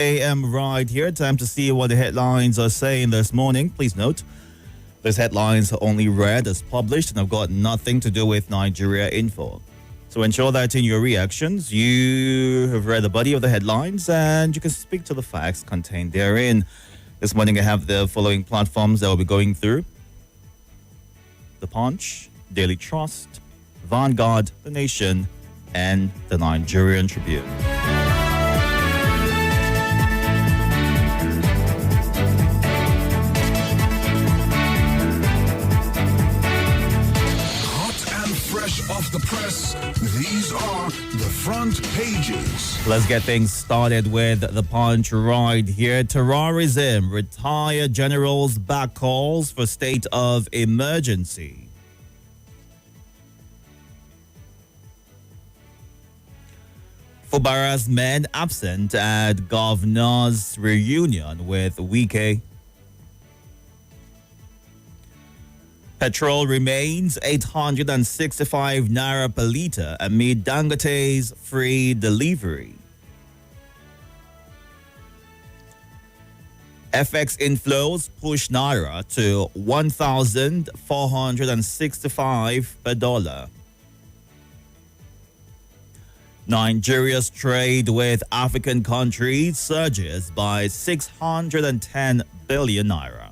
a.m. right here. Time to see what the headlines are saying this morning. Please note, these headlines are only read as published and have got nothing to do with Nigeria info. So ensure that in your reactions, you have read the body of the headlines and you can speak to the facts contained therein. This morning I have the following platforms that we'll be going through: The Punch, Daily Trust, Vanguard, The Nation, and the Nigerian Tribune. Off the press, these are the front pages. Let's get things started with the Punch right here. Terrorism, retired generals back calls for state of emergency. Fubara's men absent at governor's reunion with Wike. Petrol remains 865 naira per litre amid Dangote's free delivery. FX inflows push naira to 1,465 per dollar. Nigeria's trade with African countries surges by 610 billion naira.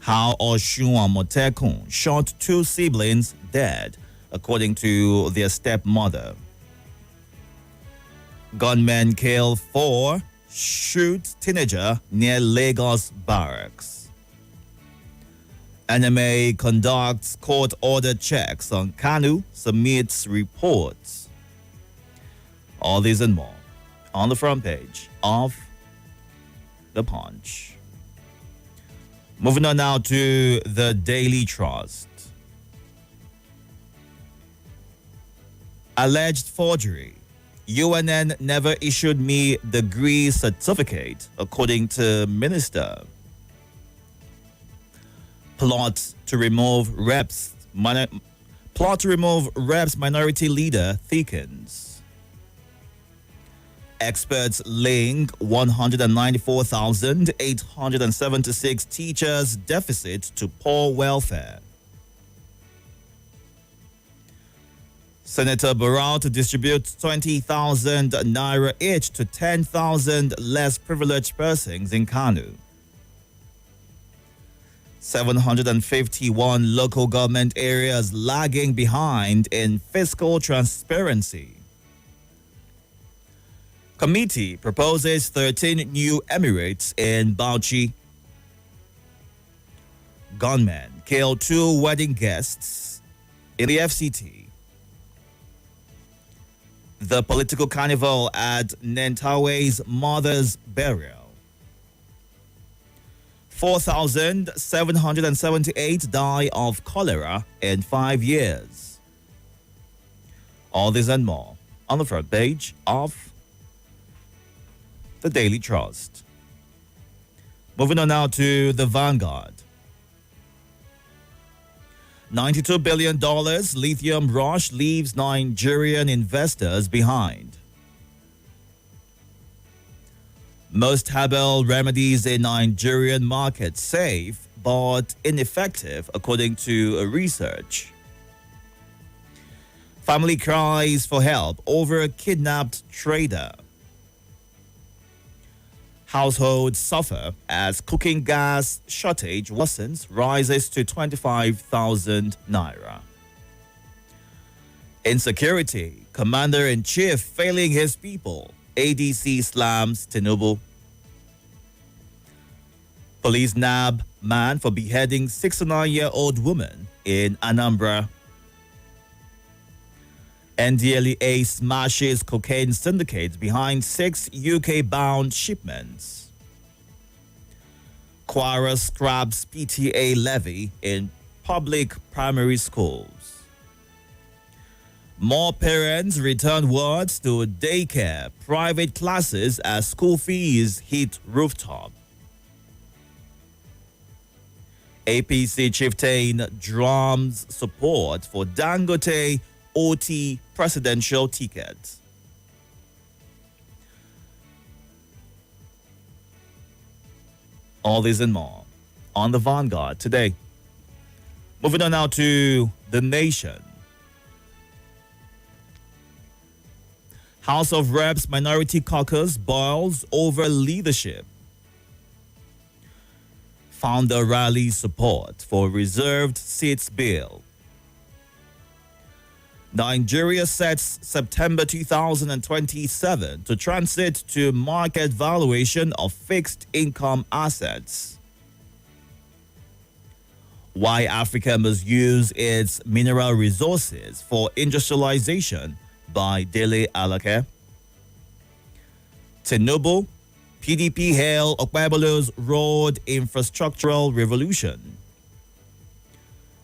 How Oshun Amotekun shot two siblings dead, according to their stepmother. Gunmen kill 4, shoot teenager near Lagos barracks. NMA conducts court-ordered checks on Kanu, submits reports. All these and more on the front page of The Punch. Moving on now to the Daily Trust. Alleged forgery. UNN never issued me degree certificate, according to minister. Plot to remove reps minority leader thickens. Experts link 194,876 teachers' deficit to poor welfare. Senator Barrow to distribute 20,000 naira each to 10,000 less privileged persons in Kanu. 751 local government areas lagging behind in fiscal transparency. Committee proposes 13 new emirates in Bauchi. Gunmen kill 2 wedding guests in the FCT. The political carnival at Nentawe's mother's burial. 4,778 die of cholera in 5 years. All this and more on the front page of the Daily Trust. Moving on now to the Vanguard. $92 billion lithium rush leaves Nigerian investors behind. Most herbal remedies in Nigerian market safe but ineffective, according to research. Family cries for help over a kidnapped trader. Households suffer as cooking gas shortage worsens, rises to 25,000 naira. Insecurity, commander-in-chief failing his people. ADC slams Tinubu. Police nab man for beheading 69-year-old woman in Anambra. NDLEA smashes cocaine syndicates behind 6 UK-bound shipments. Kwara scraps PTA levy in public primary schools. More parents return words to daycare, private classes as school fees hit rooftop. APC chieftain drums support for Dangote OT presidential ticket. All this and more on the Vanguard today. Moving on now to The Nation. House of Reps Minority Caucus boils over leadership. Founder rallies support for reserved seats bill. Nigeria sets September 2027 to transit to market valuation of fixed income assets. Why Africa must use its mineral resources for industrialization by Dele Alake. Tinubu, PDP hail Okpebolo's road infrastructural revolution.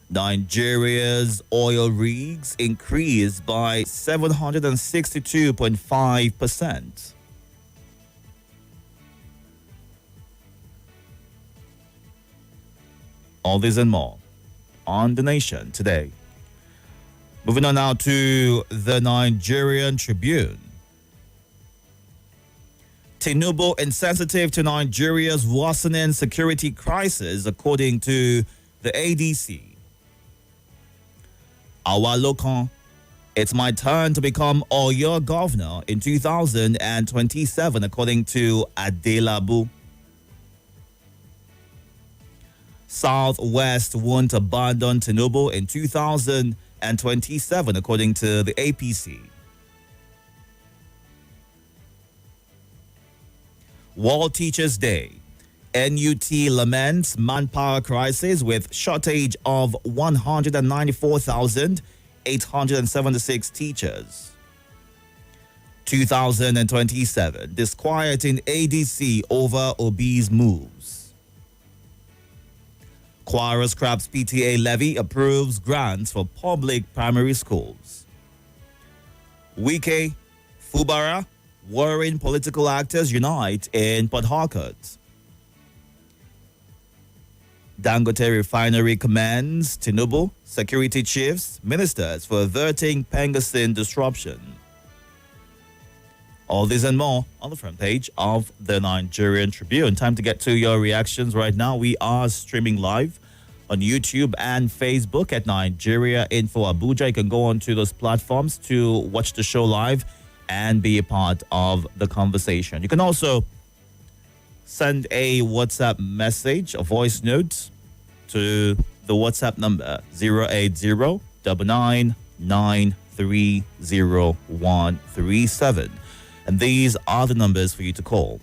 Nigeria's oil rigs increased by 762.5%. All this and more on The Nation today. Moving on now to the Nigerian Tribune. Tinubu insensitive to Nigeria's worsening security crisis, according to the ADC. Awalokan, it's my turn to become Oyo governor in 2027, according to Adelabu. Southwest won't abandon Tinubu in 2027, according to the APC. World Teachers Day. NUT laments manpower crisis with shortage of 194,876 teachers. 2027, disquieting ADC over Obi's moves. Kwara scraps PTA levy, approves grants for public primary schools. Wike, Fubara, worrying political actors unite in Port Harcourt. Dangote Refinery commends Tinubu, security chiefs, ministers for averting Pengasin disruption. All this and more on the front page of the Nigerian Tribune. Time to get to your reactions right now. We are streaming live on YouTube and Facebook at Nigeria Info Abuja. You can go onto those platforms to watch the show live and be a part of the conversation. You can also send a WhatsApp message, a voice note, to the WhatsApp number 08099930137. And these are the numbers for you to call.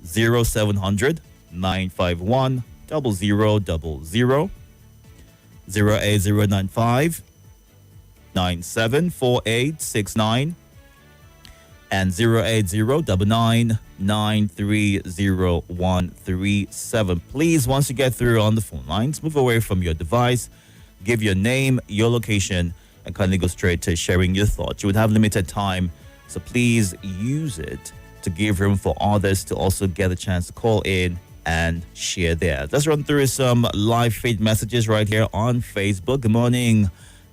0700 951 0000, 08095 974869, and 08099930137. Please, once you get through on the phone lines, move away from your device, give your name, your location, and kindly go straight to sharing your thoughts. You would have limited time, so please use it to give room for others to also get a chance to call in and share theirs. Let's run through some live feed messages right here on Facebook. Good morning,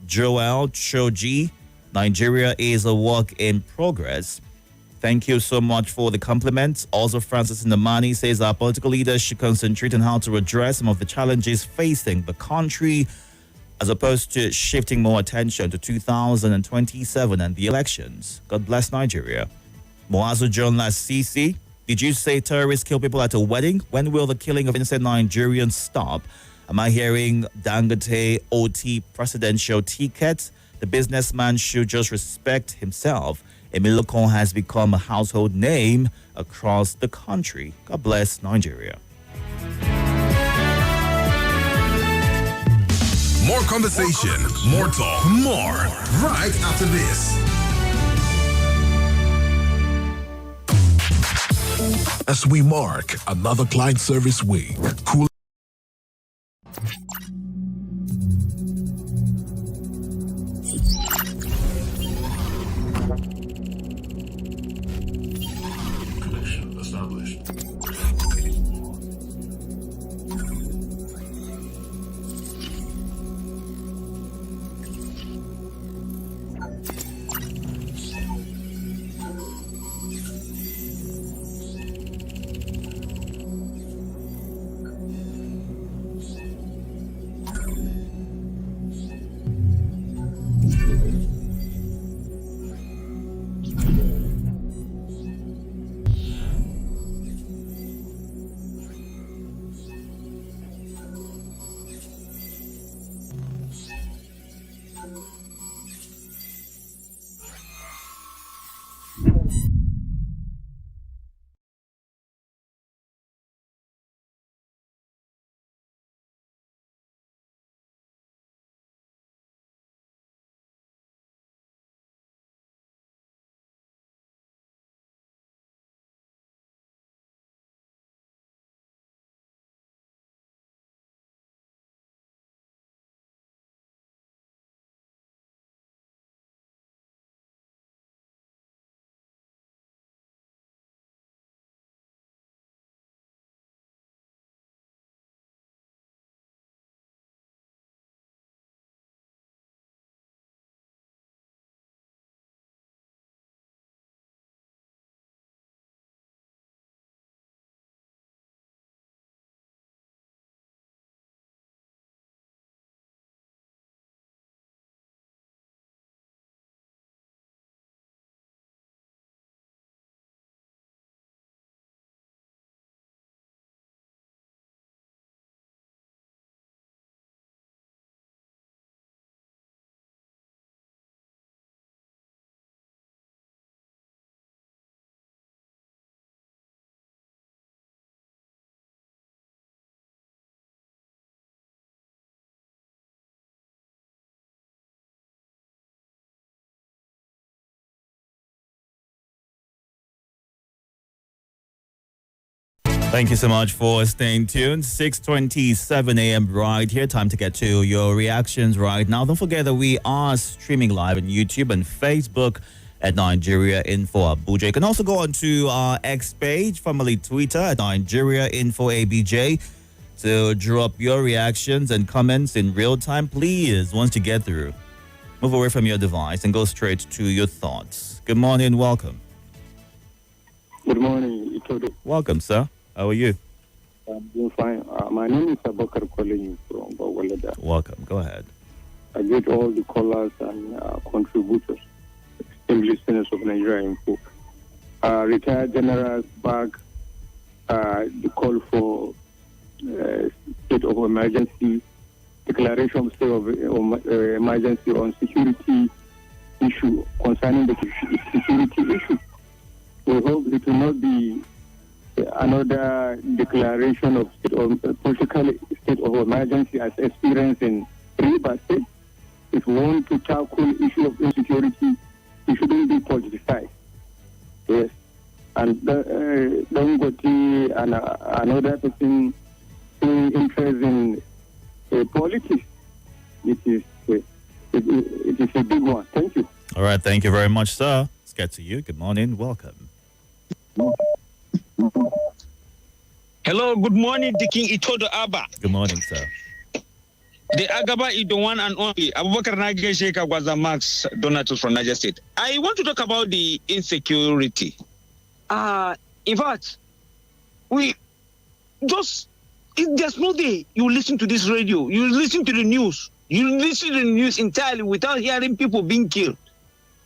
Joel Choji. Nigeria is a work in progress. Thank you so much for the compliments. Also, Francis Ndamani says our political leaders should concentrate on how to address some of the challenges facing the country, as opposed to shifting more attention to 2027 and the elections. God bless Nigeria. Moazu John Lasisi, did you say terrorists kill people at a wedding? When will the killing of innocent Nigerians stop? Am I hearing Dangote OT presidential ticket? The businessman should just respect himself. Emilokon has become a household name across the country. God bless Nigeria. More conversation, more talk, more right after this. As we mark another client service week, cool. Connection established. Thank you so much for staying tuned. 6:27 a.m. right here. Time to get to your reactions right now. Don't forget that we are streaming live on YouTube and Facebook at Nigeria Info Abuja. You can also go on to our X page, formerly Twitter, at Nigeria Info ABJ, to drop your reactions and comments in real time. Please, once you get through, move away from your device and go straight to your thoughts. Good morning, welcome. Good morning, Itodo. Welcome, sir. How are you? I'm doing fine. My name is Abakar calling you from Bawalada. Welcome. Go ahead. I greet all the callers and contributors, esteemed listeners of Nigeria Info. Retired generals back the call for state of emergency, declaration of state of emergency on security issue concerning the security issue. We hope it will not be another declaration of political state of emergency as experienced in River State. If we want to tackle issue of insecurity, it shouldn't be politicized. Yes. And Dangote and another person showing interest in politics, it is a big one. Thank you. All right. Thank you very much, sir. Let's get to you. Good morning. Welcome. Hello, good morning, the King Itodo Abba. Good morning, sir. The Agaba is the one and only. Abubakar Nage Sheikha was a Max Donatus from Niger State. I want to talk about the insecurity. In fact, there's no day you listen to this radio, you listen to the news, entirely without hearing people being killed.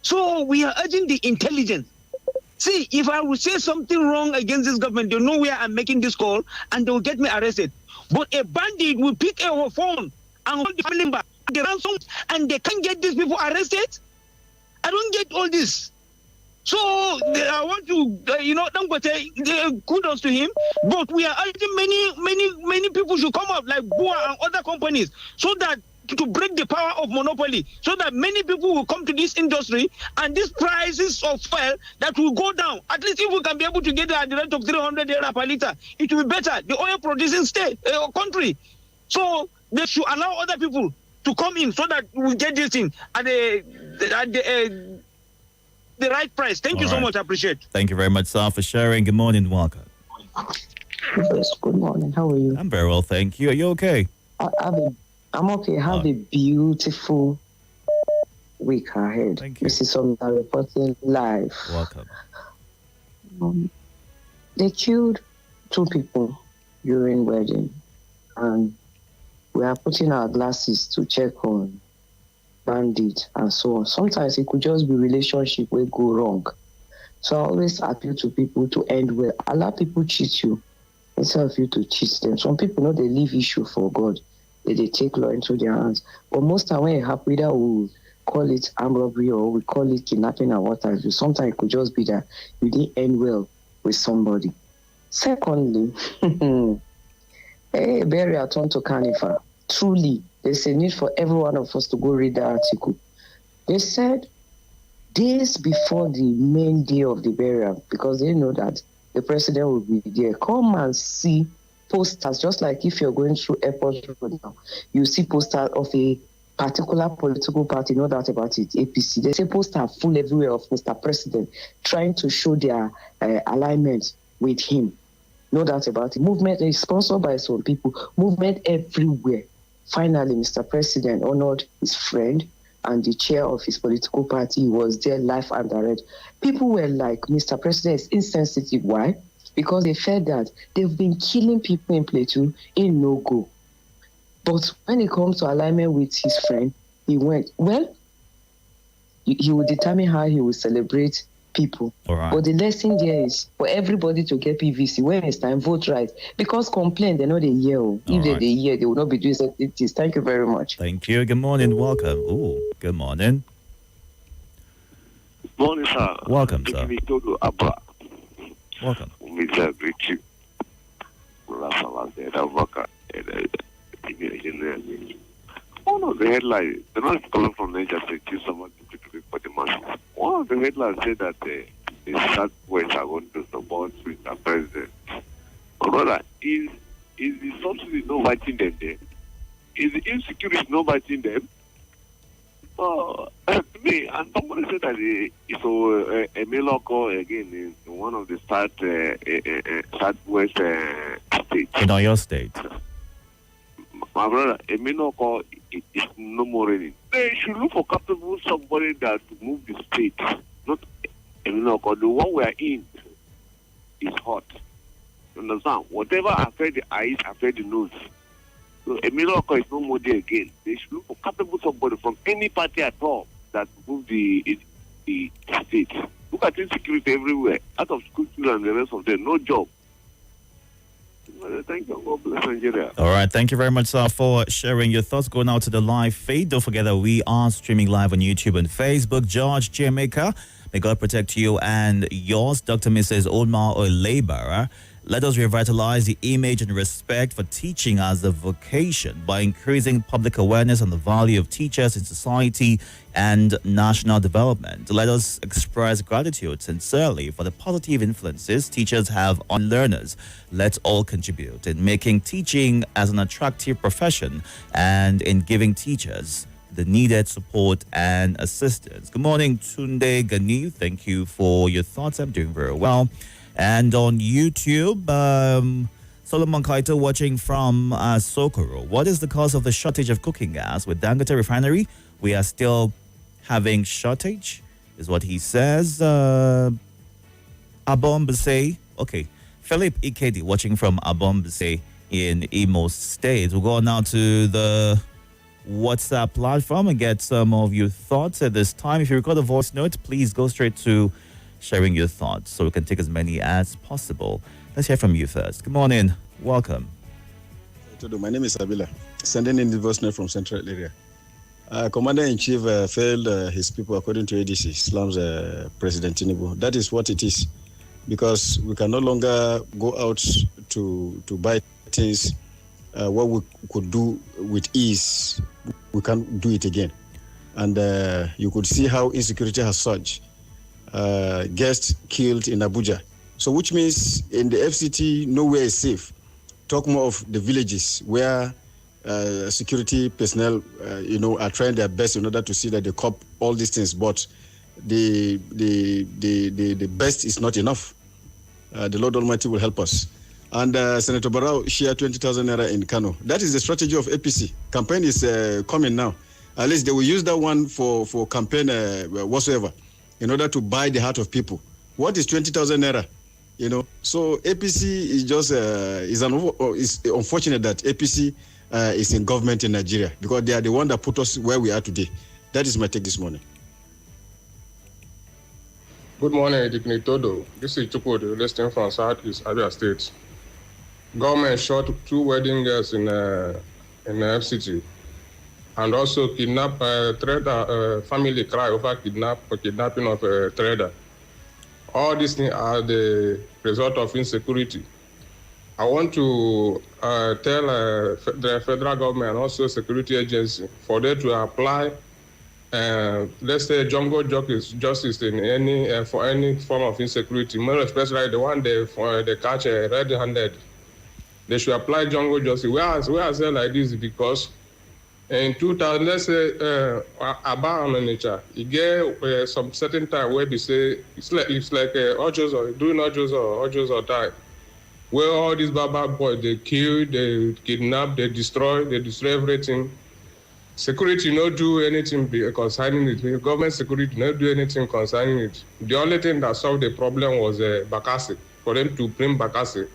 So we are urging the intelligence. See, if I would say something wrong against this government, they'll know where I'm making this call and they'll get me arrested. But a bandit will pick a phone and call the family member, the ransom, and they can't get these people arrested. I don't get all this. So I want to, Dangote, kudos to him. But we are urging many people should come up, like Bua and other companies, so that to break the power of monopoly, so that many people will come to this industry and these prices of fuel that will go down. At least if we can be able to get at the rate of 300 naira per liter, it will be better. The oil producing state or country. So they should allow other people to come in so that we get this thing at the right price. Thank you so much. I appreciate it. Thank you very much, sir, for sharing. Good morning. Welcome. Yes, good morning. How are you? I'm very well, thank you. Are you okay? I'm okay. Have a beautiful week ahead. Thank you. This is something I'm reporting live. Welcome. They killed 2 people during wedding, and we are putting our glasses to check on bandits and so on. Sometimes it could just be relationship will go wrong. So I always appeal to people to end well. Allow people cheat you instead of you to cheat them. Some people know they leave issue for God. They take law into their hands. But most time when it happens, either we call it armed robbery or we call it kidnapping and what have you. Sometimes it could just be that you didn't end well with somebody. Secondly, burial turned to carnival. Truly, there's a need for every one of us to go read the article. They said days before the main day of the burial, because they know that the president will be there, come and see posters, just like if you're going through airport road now, you see posters of a particular political party, no doubt about it, APC. They say posters full everywhere of Mr. President trying to show their alignment with him. No doubt about it. Movement is sponsored by some people. Movement everywhere. Finally, Mr. President honored his friend and the chair of his political party. He was there live and direct. People were like, Mr. President is insensitive. Why? Because they felt that they've been killing people in Plateau in no-go. But when it comes to alignment with his friend, he went, well, he will determine how he will celebrate people. Right. But the lesson there is for everybody to get PVC. When it's time, vote right. Because complain, they know they hear. If they hear, they will not be doing certain things. Thank you very much. Thank you. Good morning. Welcome. Ooh, good morning. Morning, sir. Welcome, sir. Itodo Abba. Welcome. Mr. Richie. One of the headlines, the not coming from Niger State, choose someone to for the masses. One of the headlines said that the Southwest are going to support Mr. President. brother, is the subsidy not biting them there? Is the insecurity not biting them? To me, and somebody said that a Meloko again is one of the southwest states. In Oyo State. My brother, a Meloko is no more ready. They should look for capable somebody that to move the state, not a Meloko. The one we are in is hot. You understand? Whatever affect the eyes, affect the nose. So a miracle is no more there again. They should look for capable somebody from any party at all that move the state. Look at insecurity everywhere. Out of school children and the rest of them, no job. Thank you. God bless Nigeria. All right. Thank you very much, sir, for sharing your thoughts. Going out to the live feed. Don't forget that we are streaming live on YouTube and Facebook. George Jamaica, may God protect you and yours. Dr. Mrs. Olma Olabara. Let us revitalize the image and respect for teaching as a vocation by increasing public awareness on the value of teachers in society and national development. Let us express gratitude sincerely for the positive influences teachers have on learners. Let's all contribute in making teaching as an attractive profession and in giving teachers the needed support and assistance. Good morning, Tunde Gani. Thank you for your thoughts. I'm doing very well. And on YouTube, Solomon Kaito watching from Sokoro. What is the cause of the shortage of cooking gas with Dangote Refinery? We are still having shortage, is what he says. Abombase. Okay. Philip Ikedi watching from Abombase in Imo State. We'll go now to the WhatsApp platform and get some of your thoughts at this time. If you record a voice note, please go straight to sharing your thoughts so we can take as many as possible. Let's hear from you first. Good morning. Welcome. Itodo, my name is Abila. Sending in the voice note from Central area. Commander-in-Chief failed his people according to ADC, slams President Tinubu. That is what it is. Because we can no longer go out to buy things what we could do with ease. We can't do it again. And you could see how insecurity has surged. Guests killed in Abuja. So which means in the FCT, nowhere is safe. Talk more of the villages where security personnel, are trying their best in order to see that they cop all these things. But the best is not enough. The Lord Almighty will help us. And Senator Barao share 20,000 naira in Kano. That is the strategy of APC. Campaign is coming now. At least they will use that one for campaign whatsoever, in order to buy the heart of people. What is 20,000 naira? So APC is just is unfortunate that APC is in government in Nigeria because they are the one that put us where we are today. That is my take this morning. Good morning, Itodo. This is Itodo, listening from Southeast Abia State. Government shot 2 wedding girls in FCT. And also kidnap trader, family cry over kidnapping of a trader. All these things are the result of insecurity. I want to tell the federal government and also security agency for them to apply, let's say, jungle justice in any for any form of insecurity, more especially the one they catch red-handed. They should apply jungle justice. We are saying like this because in 2000, let's say, about nature, you get some certain time where they say it's like Ojos or doing Ojos or time, where all these Baba boys they kill, they kidnap, they destroy everything. Security not do anything concerning it. Government security not do anything concerning it. The only thing that solved the problem was Bakassi, for them to bring Bakassi.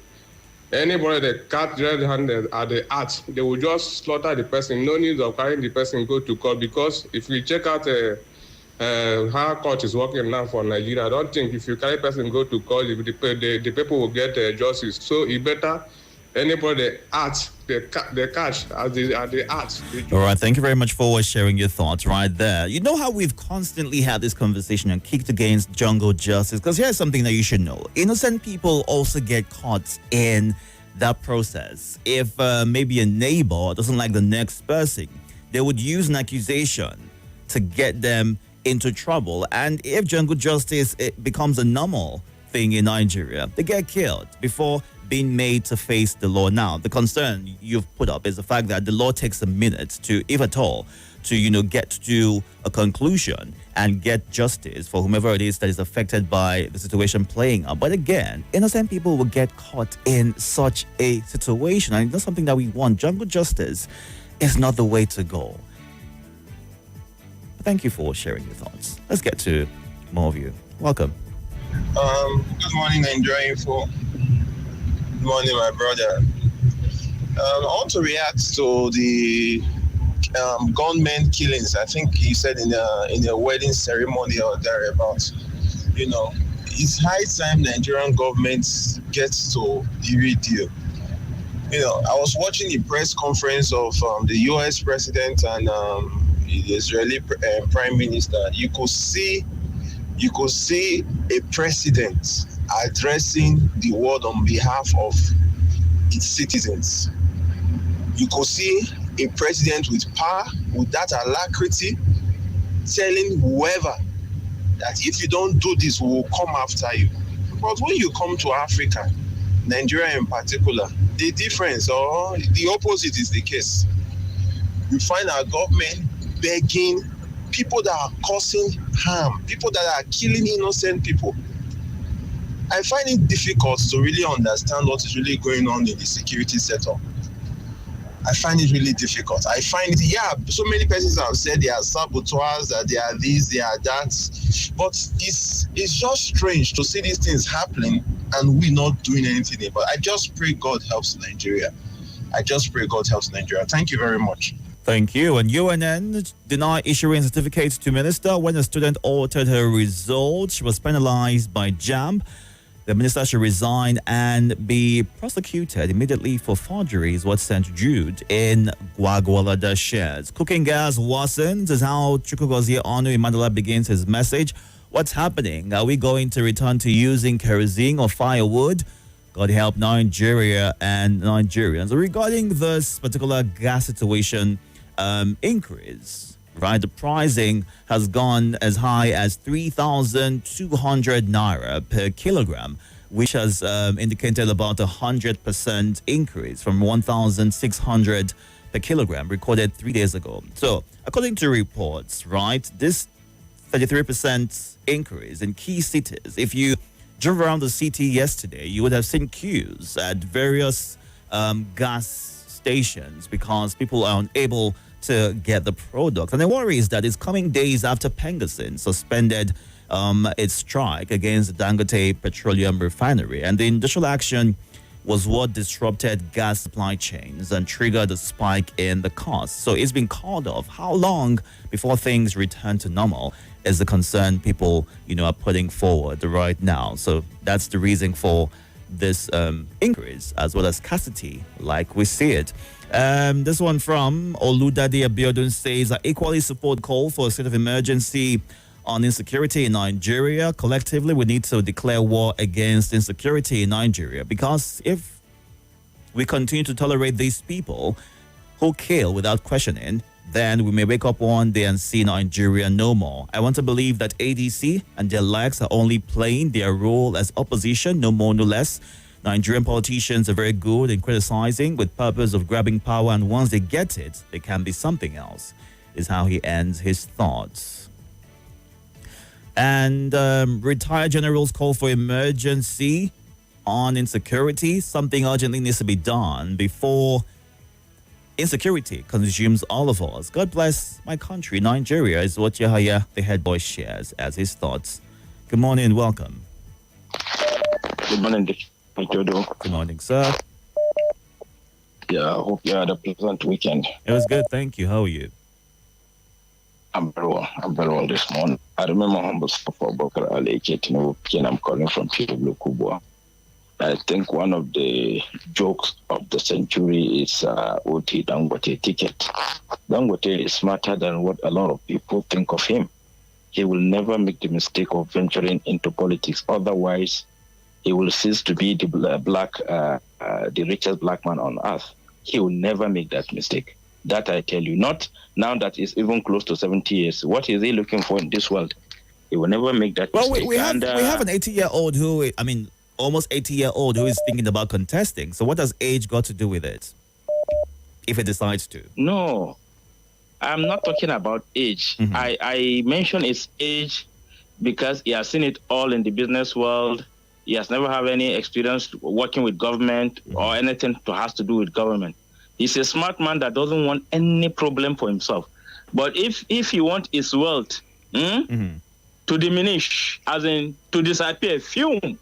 Anybody that cut red-handed at the act, they will just slaughter the person. No need of carrying the person go to court because if we check out how court is working now for Nigeria, I don't think if you carry person go to court, the people will get justice. So it better anybody act, they catch at the act. All right, thank you very much for sharing your thoughts right there. You know how we've constantly had this conversation and kicked against jungle justice? Because here's something that you should know. Innocent people also get caught in that process. If maybe a neighbor doesn't like the next person, they would use an accusation to get them into trouble. And if jungle justice it becomes a normal thing in Nigeria, they get killed before being made to face the law now. The concern you've put up is the fact that the law takes a minute to, if at all, to get to a conclusion and get justice for whomever it is that is affected by the situation playing out. But again, innocent people will get caught in such a situation, and it's not something that we want. Jungle justice is not the way to go. But thank you for sharing your thoughts. Let's get to more of you. Welcome. Good morning, Nigeria Info. Good morning, my brother. I want to react to the gunmen killings. I think he said in a wedding ceremony or thereabouts. It's high time Nigerian government gets to the real deal. I was watching the press conference of the U.S. president and the Israeli prime minister. You could see a president addressing the world on behalf of its citizens. You could see a president with power, with that alacrity, telling whoever that if you don't do this, we will come after you. But when you come to Africa, Nigeria in particular, the difference or the opposite is the case. You find our government begging people that are causing harm, people that are killing innocent people. I find it difficult to really understand what is really going on in the security setup. I find it really difficult. I find it, so many persons have said they are saboteurs, that they are this, they are that. But it's just strange to see these things happening and we not doing anything about it. I just pray God helps Nigeria. Thank you very much. Thank you. And UNN denied issuing certificates to minister when a student altered her results. She was penalized by JAMB. The minister should resign and be prosecuted immediately for forgery, is what St. Jude in Gwagwalada shares. Cooking gas worsens is how Chukwugozie Onu Imandala begins his message. What's happening? Are we going to return to using kerosene or firewood? God help Nigeria and Nigerians. Regarding this particular gas situation increase, right? The pricing has gone as high as 3,200 naira per kilogram, which has indicated about 100% increase from 1,600 per kilogram recorded 3 days ago. So, according to reports, right, this 33% increase in key cities. If you drove around the city yesterday, you would have seen queues at various gas stations because people are unable to get the product. And the worry is that it's coming days after Pengasin suspended its strike against the Dangote Petroleum Refinery. And the industrial action was what disrupted gas supply chains and triggered a spike in the cost. So it's been called off. How long before things return to normal is the concern people, are putting forward right now. So that's the reason for this increase, as well as scarcity, like we see it. This one from Oludade Abiodun says, I equally support call for a state of emergency on insecurity in Nigeria. Collectively, we need to declare war against insecurity in Nigeria, because if we continue to tolerate these people who kill without questioning, then we may wake up one day and see Nigeria no more. I want to believe that ADC and their likes are only playing their role as opposition, no more, no less. Nigerian politicians are very good in criticizing with purpose of grabbing power, and once they get it, they can be something else, is how he ends his thoughts. And retired generals call for emergency on insecurity. Something urgently needs to be done before insecurity consumes all of us. God bless my country, Nigeria, is what Yahya, the head boy, shares as his thoughts. Good morning and welcome. Good morning, Itodo. Good morning, sir. Yeah, I hope you had a pleasant weekend. It was good, thank you. How are you? I'm very well this morning. I remember humble for Bokar Ali and I'm calling from Chiblu Kubwa. I think one of the jokes of the century is OT Dangote ticket. Dangote is smarter than what a lot of people think of him. He will never make the mistake of venturing into politics. Otherwise, he will cease to be the richest black man on earth. He will never make that mistake. That I tell you. Not now that he's even close to 70 years. What is he looking for in this world? He will never make that mistake. Well, we have an 80-year-old who, almost 80-year-old who is thinking about contesting. So what has age got to do with it? If it decides to. No, I'm not talking about age. Mm-hmm. I mentioned his age because he has seen it all in the business world. He has never had any experience working with government or anything to has to do with government. He's a smart man that doesn't want any problem for himself. But if he wants his wealth to diminish, as in to disappear, if you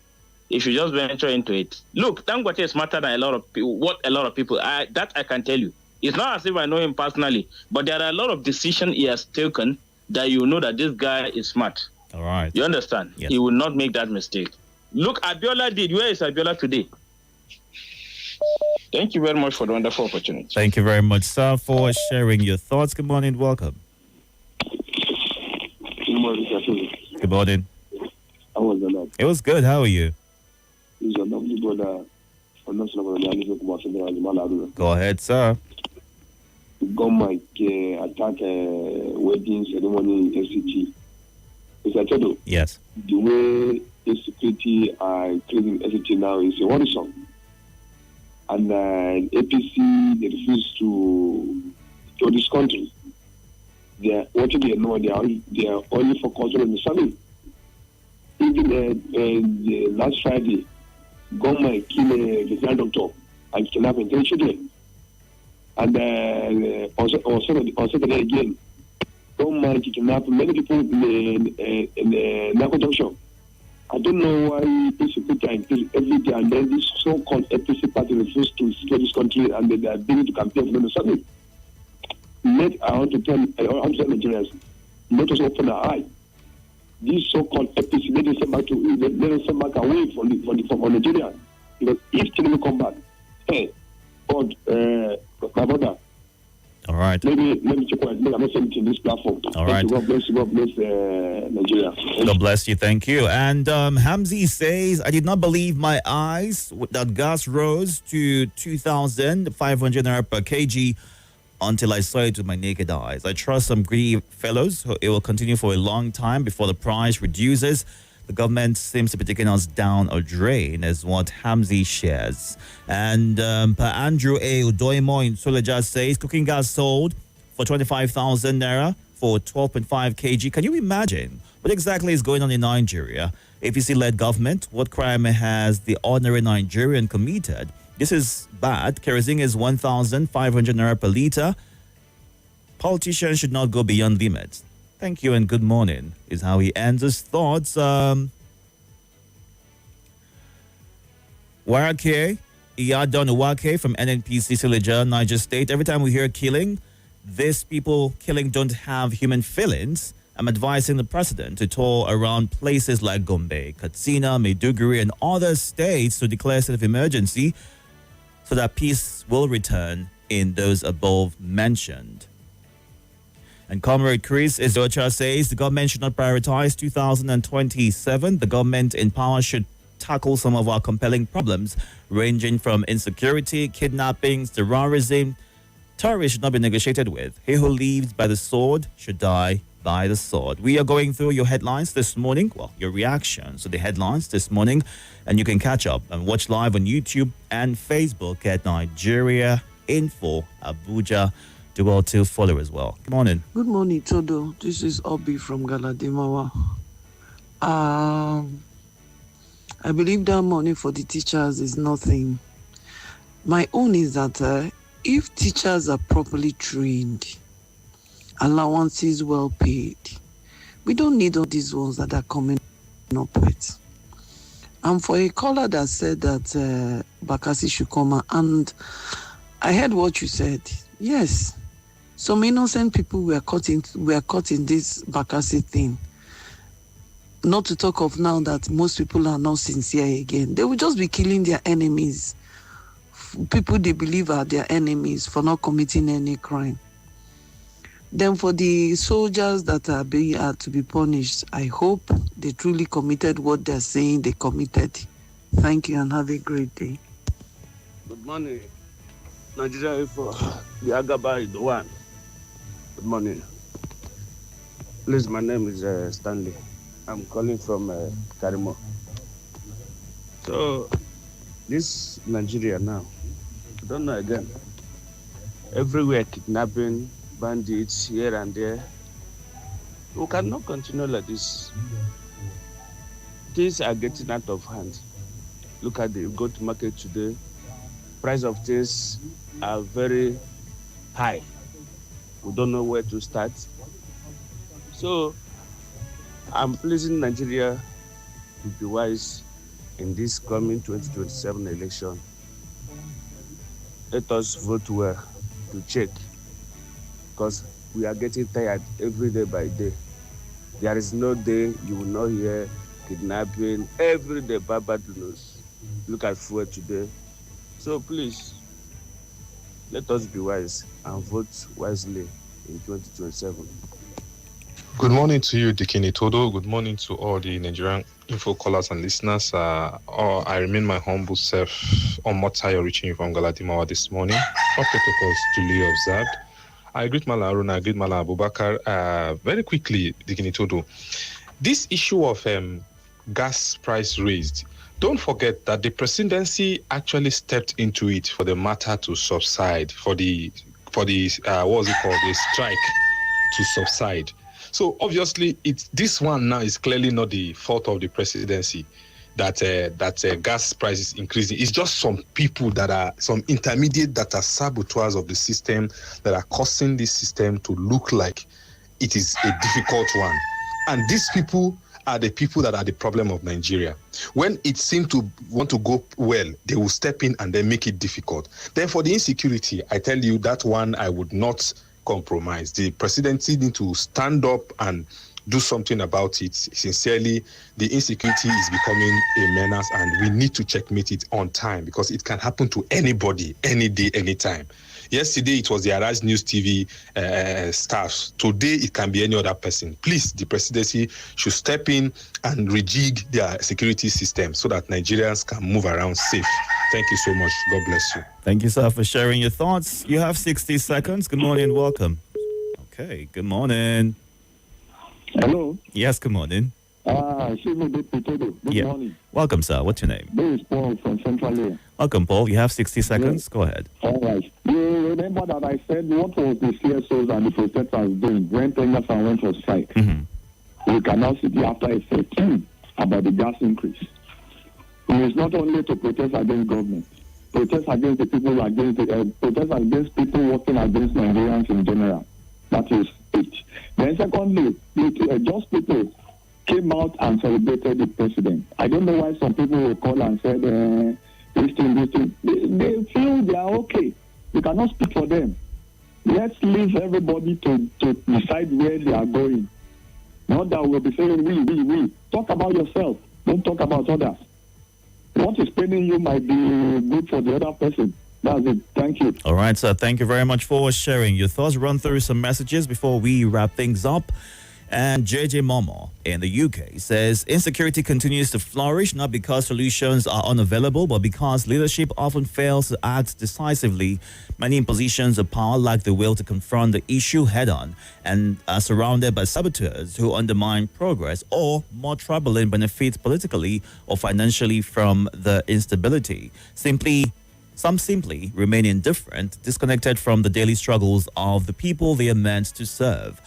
just venture into it. Look, Dangote is smarter than a lot of people. What a lot of people, that I can tell you. It's not as if I know him personally, but there are a lot of decisions he has taken that you know that this guy is smart. All right. You understand? Yes. He will not make that mistake. Look, Abiola did. Where is Abiola today? Thank you very much for the wonderful opportunity. Thank you very much, sir, for sharing your thoughts. Good morning. Welcome. Good morning, Sir. Good morning. How was the night? It was good. How are you? He's a lovely brother. Go ahead, sir. Government attack wedding ceremony in FCT. Mr. Itodo, Yes. the way insecurity are creating FCT now is a worrisome. And APC, they refuse to this country. What do they know? They are only focused on the Sunday. Even last Friday, government killed a veterinary doctor and kidnapped 10 children. And on Saturday again, government kidnapped many people in narco junction. I don't know why insecurity are increasing every day, and then this so-called APC party refuses to secure this country, and they are beginning to campaign for the Sunday. I want to tell Nigerians, let us open our eye. This so-called APC, let us send back away from Nigeria. Because if Tinubu come back, hey, God, my brother. All right. Let me check what I'm not saying in this platform. All right. God bless Nigeria. God bless you. Thank you. And Hamzi says, I did not believe my eyes that gas rose to 2,500 naira per kg until I saw it with my naked eyes. I trust some greedy fellows. It will continue for a long time before the price reduces. The government seems to be taking us down a drain, is what Hamzi shares. And Per Andrew A. Udoimo in Suleja says, cooking gas sold for 25,000 naira for 12.5 kg. Can you imagine what exactly is going on in Nigeria? APC-led government, what crime has the ordinary Nigerian committed? This is bad. Kerosene is 1,500 naira per litre. Politicians should not go beyond limits. Thank you and good morning is how he ends his thoughts. Warake, Iyadon Uwake from NNPC Sileja, Niger State. Every time we hear killing, these people killing don't have human feelings. I'm advising the president to tour around places like Gombe, Katsina, Maiduguri, and other states to declare a state of emergency so that peace will return in those above mentioned. And Comrade Chris Izocha says the government should not prioritize 2027. The government in power should tackle some of our compelling problems, ranging from insecurity, kidnappings, terrorism. Terrorists should not be negotiated with. He who lives by the sword should die by the sword. We are going through your headlines this morning, well, your reactions to the headlines this morning, and you can catch up and watch live on YouTube and Facebook at Nigeria Info Abuja. Do well to follow as well. Good morning. Good morning, Itodo. This is Obi from Galademawa. I believe that money for the teachers is nothing. My own is that if teachers are properly trained, allowances well paid, we don't need all these ones that are coming up with. And for a caller that said that Bakassi should come, and I heard what you said. Yes, some innocent people were caught in this Bakassi thing. Not to talk of now that most people are not sincere again. They will just be killing their enemies. People they believe are their enemies for not committing any crime. Then for the soldiers that are to be punished, I hope they truly committed what they're saying they committed. Thank you and have a great day. Good morning. Nigeria for the Agaba is the one. Good morning. Please, my name is Stanley. I'm calling from Karimo. So, this Nigeria now, I don't know again. Everywhere kidnapping, bandits here and there. We cannot continue like this. Things are getting out of hand. Look at the go to market today. Price of things are very high. We don't know where to start. So I'm pleasing Nigeria to be wise in this coming 2027 election. Let us vote well to check, because we are getting tired every day by day. There is no day you will not hear kidnapping, every day bad news. Look at fuel today. So please, let us be wise and vote wisely in 2027. Good morning to you, Dikin Itodo. Good morning to all the Nigerian info callers and listeners. I remain my humble self on Motayo reaching you from Galadimawa this morning. All protocols duly observed. I greet Mala Aruna, I greet Mala Abubakar. Very quickly, Dikin Itodo. This issue of gas price raised, don't forget that the presidency actually stepped into it for the matter to subside, for the what was it called, the strike to subside. So obviously, this one now is clearly not the fault of the presidency that gas price is increasing. It's just some people that are some intermediate that are saboteurs of the system that are causing this system to look like it is a difficult one. And these people are the people that are the problem of Nigeria. When it seems to want to go well, they will step in and then make it difficult. Then for the insecurity, I tell you that one I would not compromise. The presidency need to stand up and do something about it. Sincerely, the insecurity is becoming a menace and we need to checkmate it on time because it can happen to anybody, any day, anytime. Yesterday, it was the Arise News TV staff. Today, it can be any other person. Please, the presidency should step in and rejig their security system so that Nigerians can move around safe. Thank you so much. God bless you. Thank you, sir, for sharing your thoughts. You have 60 seconds. Good morning and welcome. Okay, good morning. Hello. Yes, good morning. Good morning. Welcome, sir. What's your name? This is Paul from Central Area. Welcome, Paul. You have 60 seconds. Go ahead. All right. You remember that I said what was the CSOs and the protesters doing when Tengasan went for strike? We can now sit here after a 13 about the gas increase. It is not only to protest against government, protest against the people, protest against people working against Nigerians in general. That is it. Then secondly, just people came out and celebrated the president. I don't know why some people will call and say, this thing. They feel they are okay. We cannot speak for them. Let's leave everybody to decide where they are going. Not that we'll be saying, we. Talk about yourself. Don't talk about others. What is paining you might be good for the other person. That's it. Thank you. All right, sir. Thank you very much for sharing your thoughts. Run through some messages before we wrap things up. And JJ Momo in the UK says insecurity continues to flourish, not because solutions are unavailable, but because leadership often fails to act decisively. Many in positions of power lack the will to confront the issue head-on and are surrounded by saboteurs who undermine progress or, more troubling, benefit politically or financially from the instability. Some simply remain indifferent, disconnected from the daily struggles of the people they are meant to serve.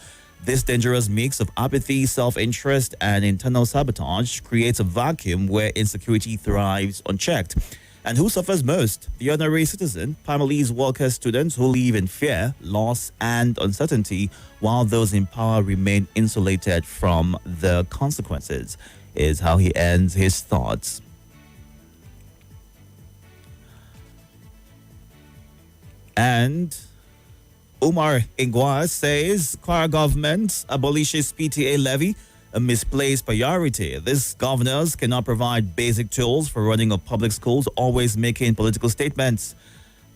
This dangerous mix of apathy, self-interest, and internal sabotage creates a vacuum where insecurity thrives unchecked. And who suffers most? The ordinary citizen, families, workers, students who live in fear, loss, and uncertainty, while those in power remain insulated from the consequences, is how he ends his thoughts. And Umar Ingwa says Kwara government abolishes PTA levy, a misplaced priority. These governors cannot provide basic tools for running of public schools, always making political statements.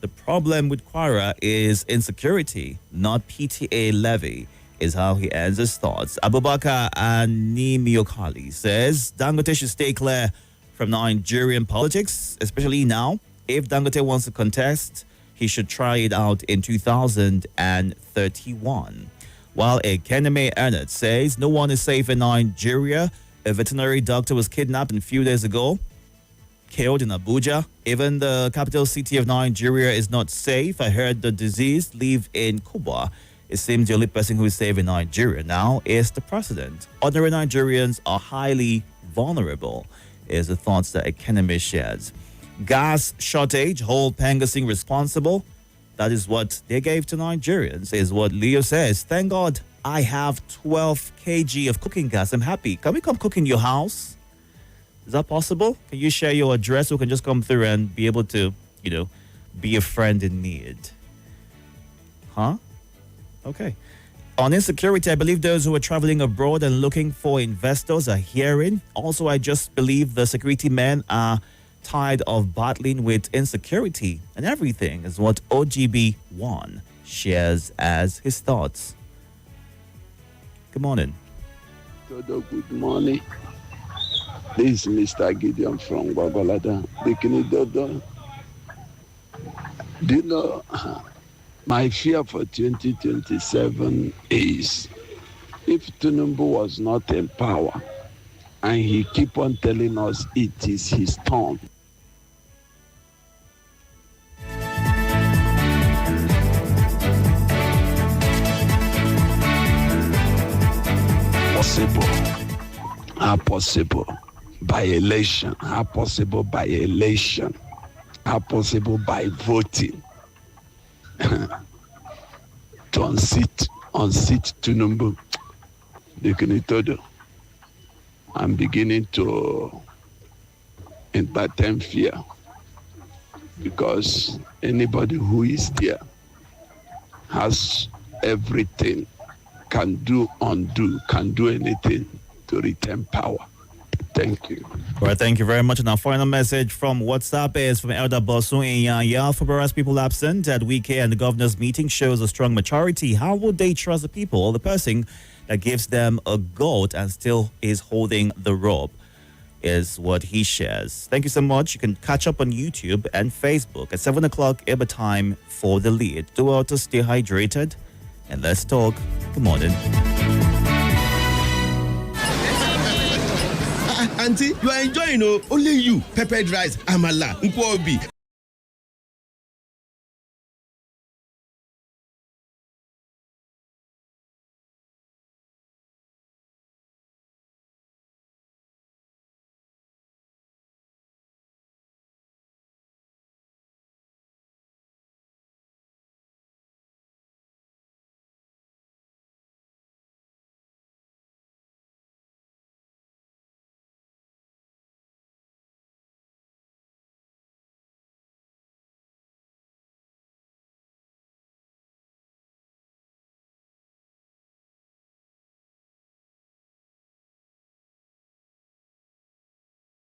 The problem with Kwara is insecurity, not PTA levy, is how he ends his thoughts. Abubakar Animiokali says Dangote should stay clear from Nigerian politics, especially now. If Dangote wants to contest, he should try it out in 2031. While a Keneme Ernest says no one is safe in Nigeria. A veterinary doctor was kidnapped a few days ago. killed in Abuja. Even the capital city of Nigeria is not safe. I heard the disease live in Cuba. It seems the only person who is safe in Nigeria now is the president. Ordinary Nigerians are highly vulnerable, is the thoughts that Economy shares. Gas shortage, hold Pengasing responsible. That is what they gave to Nigerians, is what Leo says. Thank God I have 12 kg of cooking gas. I'm happy. Can we come cook in your house? Is that possible? Can you share your address? We can just come through and be able to, be a friend in need. Huh? Okay. On insecurity, I believe those who are traveling abroad and looking for investors are hearing. Also, I just believe the security men are tired of battling with insecurity and everything, is what OGB1 shares as his thoughts. Good morning. Itodo, good morning. This is Mr. Gideon from Gwagwalada. Itodo, do you know, my fear for 2027 is if Tinubu was not in power and he keep on telling us it is his turn. How possible by election? How possible by election? How possible by voting? To unseat Tinubu. Itodo, I'm beginning to entertain fear because anybody who is there has everything, can do, undo, can do anything to retain power. Thank you. All right, thank you very much. And our final message from WhatsApp is from Elder Bosun Inyanya. For whereas people absent at Wike and the governor's meeting shows a strong majority, how would they trust the people or the person that gives them a goat and still is holding the rope? Is what he shares. Thank you so much. You can catch up on YouTube and Facebook at 7 o'clock Iba time for the lead. Do well to stay hydrated and let's talk. Good morning. Auntie, you are enjoying, only you. Peppered rice, amala, nkwobi.